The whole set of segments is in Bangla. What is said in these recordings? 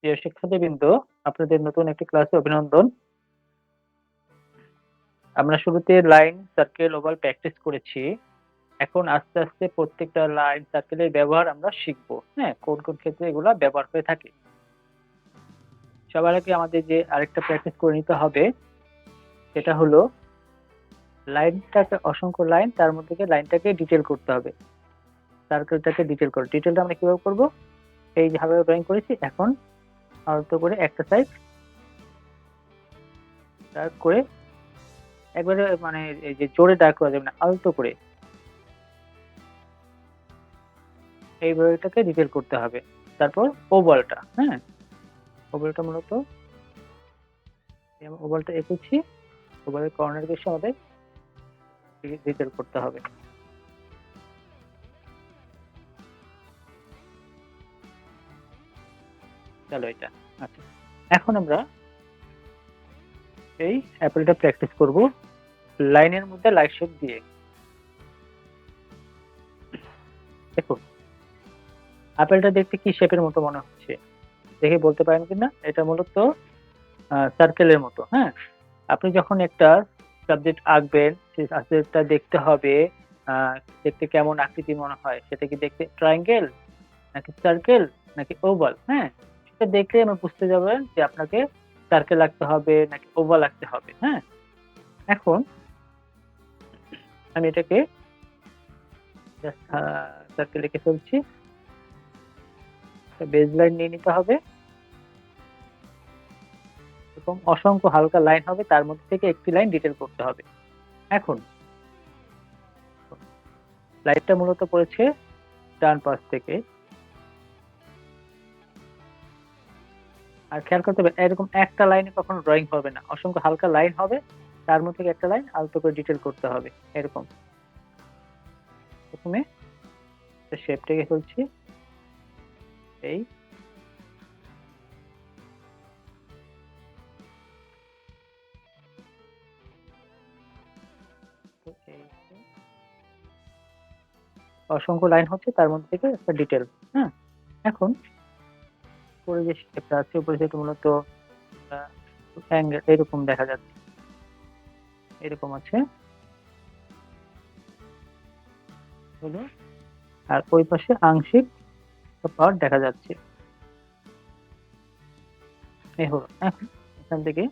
প্রিয় শিক্ষার্থীবৃন্দ, আপনাদের নতুন একটি ক্লাসে অভিনন্দন। আমরা শুরুতে লাইন, সার্কেল, ওভাল প্র্যাকটিস করেছি। এখন আস্তে আস্তে প্রত্যেকটা লাইন, সার্কেলের ব্যবহার আমরা শিখব। হ্যাঁ, কোন কোন ক্ষেত্রে এগুলা ব্যবহার হয়ে থাকে। সবার আগে আমাদের যে আরেকটা প্র্যাকটিস করে নিতে হবে, সেটা হলো লাইনটাকে, অসংখ্য লাইন, তার মধ্যে লাইনটাকে ডিটেল করতে হবে। সার্কেলটাকে ডিটেল করব। ডিটেলটা আমরা কিভাবে করব? এই যেভাবে ড্রয়িং করেছি, এখন আলতো করে একটা সাইড ডার্ক করে, একবারে মানে এই যে জোরে ডার্ক করা যাবে না, আলতো করে এইভাবে এটাকে ডিটেল করতে হবে। তারপর ওভালটা, হ্যাঁ, ওভালটা মূলত ওভালটা এঁকেছি, ওভালের কর্নার বেশি আমাদের ডিটেল করতে হবে। চলো এটা, আচ্ছা, এখন আমরা এই অ্যাপেলটা প্র্যাকটিস করব লাইনের মধ্যে লাইট শেপ দিয়ে। দেখুন, আপেলটা দেখতে কি শেপের মতো মনে হচ্ছে? দেখে বলতে পারেন কিনা? এটা মূলত সার্কেলের মতো। হ্যাঁ, আপনি যখন একটা সাবজেক্ট আঁকবেন, সেই সাবজেক্টটা দেখতে হবে দেখতে কেমন আকৃতি মনে হয়, সেটা কি দেখতে ট্রায়াঙ্গেল নাকি সার্কেল নাকি ওভাল? হ্যাঁ, সেটা দেখলে আমরা বুঝতে যাবেন যে আপনাকে সার্কেল আঁকতে হবে নাকি ওভাল আঁকতে হবে। হ্যাঁ, এখন আমি এটাকে সার্কেল এঁকে ফেলছি। বেজ লাইন নিয়ে নিতে হবে, এরকম অসংখ্য হালকা লাইন হবে, তার মধ্যে থেকে একটি লাইন ডিটেল করতে হবে। এখন লাইটটা মূলত পড়েছে ডান পাশ থেকে, আর খেয়াল করতে হবে এরকম একটা লাইনে কখনো ড্রয়িং হবে না, অসংখ্য হালকা লাইন হবে, তার মধ্যে থেকে একটা লাইন আলতো করে ডিটেল করতে হবে। এরকম প্রথমে শেপটাকে ফেলছি, এই অসংখ্য লাইন হচ্ছে, তার মধ্যে থেকে একটা ডিটেল। হ্যাঁ, এখন উপরে যে শেপটা আছে, উপরে যেটা মূলত অ্যাঙ্গেল এরকম দেখা যাচ্ছে, এরকম আছে হলো, আর ওই পাশে আংশিক পার্ট দেখা যাচ্ছে। এই হলো, এখন এখান থেকে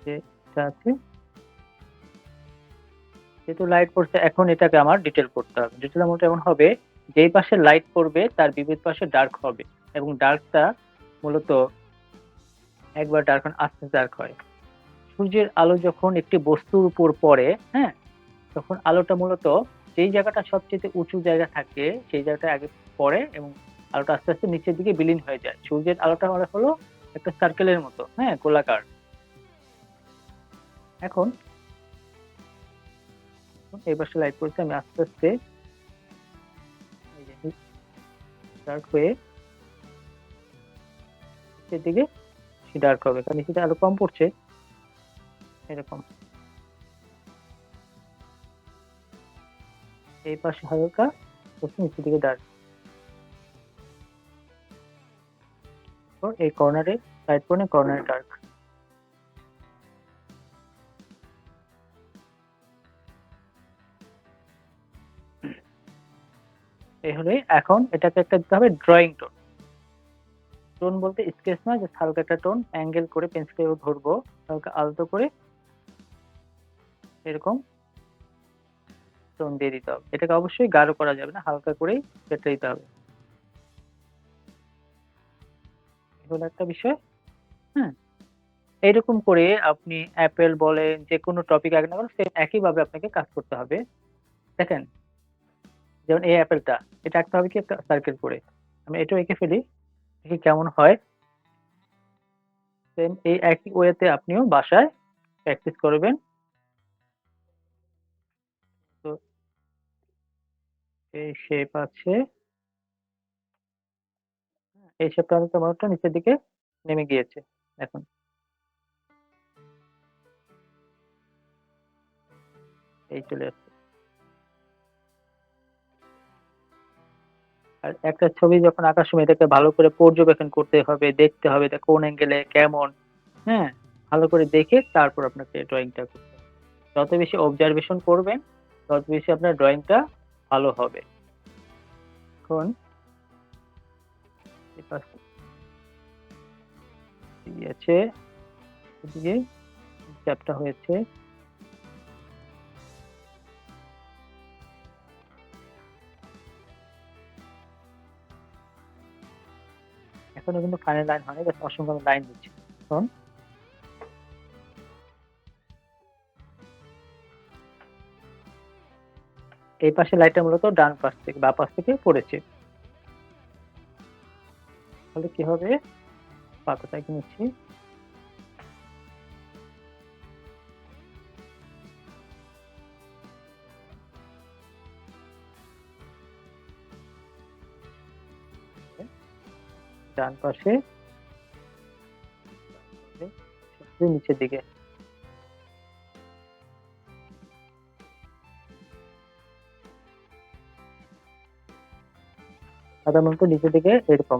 যেটা আছে, যেহেতু লাইট পড়ছে, এখন এটাকে আমার ডিটেল করতে হবে। ডিটেল মতো এমন হবে, যেই পাশে লাইট পড়বে তার বিপরীত পাশে ডার্ক হবে, এবং ডার্কটা মূলত একবার ডার্ক আস্তে আস্তে ডার্ক হয়। সূর্যের আলো যখন একটি বস্তুর উপর পড়ে, হ্যাঁ, তখন আলোটা মূলত যেই জায়গাটা সবচেয়ে উঁচু জায়গা থাকে সেই জায়গাটা আগে পড়ে, এবং আলোটা আস্তে আস্তে নিচের দিকে বিলীন হয়ে যায়। সূর্যের আলোটা হলো একটা সার্কেলের মতো, হ্যাঁ, গোলাকার। এখন এই পাশে লাইট পড়ছে, আমি আস্তে আস্তে ডার্ক হয়ে নিচের দিকে ডার্ক হবে, কারণ নিচে আলো কম পড়ছে। এরকম এই পাশে হালকা, নিচের দিকে ডার্ক, এই কর্নারে লাইট পড়ে, কর্নারে ডার্ক। এই হলে এখন এটাকে একটা দিতে হবে ড্রয়িং টোন। টোন বলতে স্কেচ নয়, যে হালকা একটা টোন অ্যাঙ্গেল করে পেন্সিলে ধরবো, হালকা আলতো করে এরকম টোন দিয়ে দিতে হবে। এটাকে অবশ্যই গাঢ় করা যাবে না, হালকা করেই কেটে দিতে হবে। এগুলো একটা বিষয়। হ্যাঁ, এইরকম করে আপনি অ্যাপেল বলেন, যে কোনো টপিক আগে না কেন, সেম একইভাবে আপনাকে কাজ করতে হবে। দেখেন, যেমন এই অ্যাপেলটা, এটা আঁকতে হবে কি একটা সার্কেল করে। আমি এটাও এঁকে ফেলি, দেখি কেমন হয়। সেম এই একই ওয়েতে আপনিও বাসায় প্র্যাকটিস করবেন। তো এই শেপ আছে, এই শেপটা আমি তোমারটা নিচের দিকে নেমে গিয়েছে। এখন এই চলে আসছে। আর একটা ছবি যখন আঁকার সময় এটাকে ভালো করে পর্যবেক্ষণ করতে হবে, দেখতে হবে এটা কোন অ্যাঙ্গেলে কেমন, হ্যাঁ? ভালো করে দেখে তারপর আপনাকে ড্রইংটা করতে হবে। যত বেশি অবজারভেশন করবেন, তত বেশি আপনার ড্রইংটা ভালো হবে। এখন এপাশে দিয়েছে, এদিকে চ্যাপ্টা হয়েছে। এখনো কিন্তু ফাইনাল লাইন হয়নি, জাস্ট অসংখ্য আমি লাইন দিচ্ছি। এখন এই পাশের লাইনটা মূলত ডান পাশ থেকে বাঁ পাশ থেকে পড়েছে। তাহলে কি হবে? পাতাটা এঁকে নিচ্ছি। ডান পাশে নিচের দিকে। সাধারণত নিচের দিকে এরকম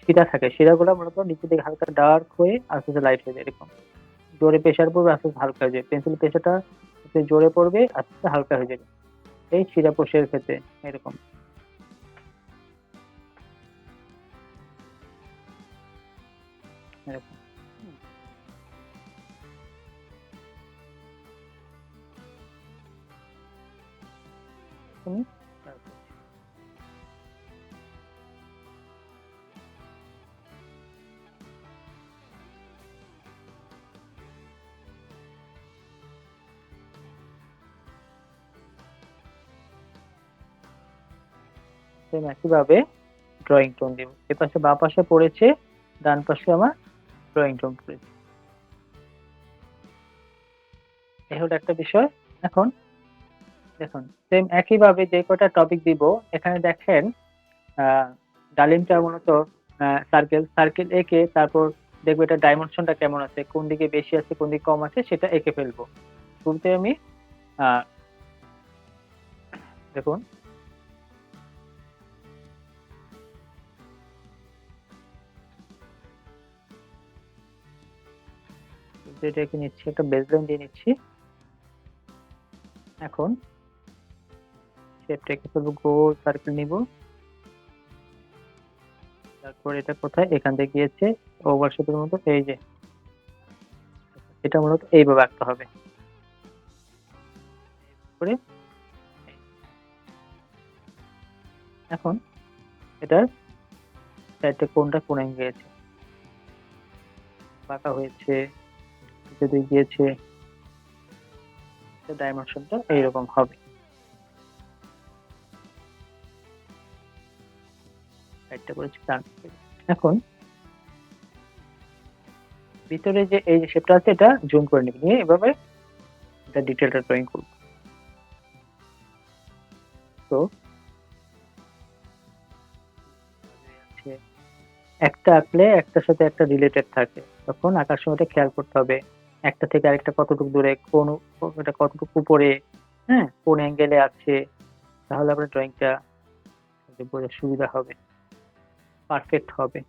শিরা থাকে, শিরাগুলো মূলত নিচের দিকে হালকা ডার্ক হয়ে আস্তে আস্তে লাইট হয়ে যায় এরকম। জোরে প্রেসার পড়বে আস্তে আস্তে হালকা হয়ে যায়, পেন্সিল প্রেসারটা জোরে পড়বে আস্তে আস্তে হালকা হয়ে যাবে। এই শিরা প্রসারের ক্ষেত্রে এরকম। এরকম তুমি সেম একইভাবে ড্রয়িং টোন দিব। এ পাশে বাঁ পাশে পড়েছে, ডান পাশে আমার ড্রয়িং টোন পড়েছে। এই হলো একটা বিষয়। এখন দেখুন সেম একইভাবে যে কয়টা টপিক দিব, এখানে দেখেন ডালিমটা মূলত সার্কেল এঁকে তারপর দেখবো এটা ডাইমেনশনটা কেমন আছে, কোন দিকে বেশি আছে কোন দিকে কম আছে সেটা এঁকে ফেলবো। শুরুতে আমি আহ, দেখুন এটা এঁকে নিচ্ছি, একটা বেসলাইন দিয়ে নিচ্ছি। এখন শেপটা এঁকে ফেলবো, গোল সার্কেল নিব। তারপর এটা কোথায়, এখান থেকে গিয়েছে ওভার শেপের মতো, এই যে এটা মূলত এইভাবে আঁকতে হবে করে। এখন এটার সাইডটা কোনটা কোন অ্যাঙ্গেলে গিয়েছে, বাঁকা হয়েছে, যদি গিয়েছে, ডাইমেনশনটা এইরকম হবে। সাইডটা করেছি ডান দিকে। এখন ভিতরে যে এই যে শেপটা আছে এটা জুম করে নিবি, নিয়ে এভাবে এটা ডিটেইলটা ড্রয়িং করব। তো একটা আঁকলে একটার সাথে একটা রিলেটেড থাকে, তখন আঁকার সময়টা খেয়াল করতে হবে একটা থেকে আরেকটা কতটুকু দূরে, কোন এটা কতটুকু উপরে, হ্যাঁ কোন অ্যাঙ্গেলে আছে, তাহলে আপনার ড্রয়িংটা বোঝার সুবিধা হবে, পারফেক্ট হবে।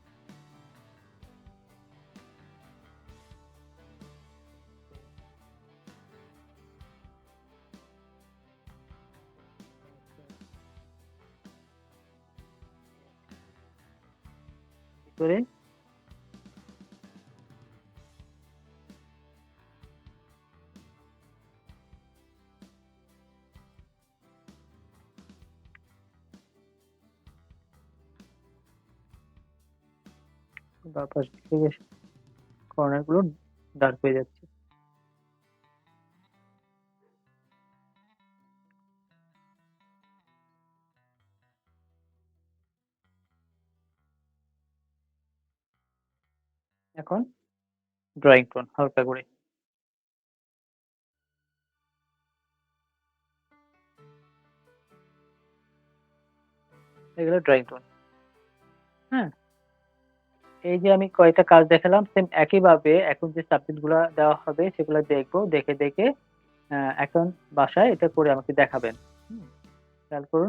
ভিতরে বাঁ পাশ থেকে কর্নার গুলো ডার্ক হয়ে যাচ্ছে। এখন ড্রয়িং টোন হালকা করে, এগুলো ড্রয়িং টোন। হ্যাঁ, এই যে আমি কয়টা কাজ দেখালাম সেম একইভাবে এখন যে সাবজেক্ট গুলা দেওয়া হবে সেগুলো দেখবো, দেখে দেখে এখন বাসায় এটা করে আমাকে দেখাবেন। খেয়াল করুন।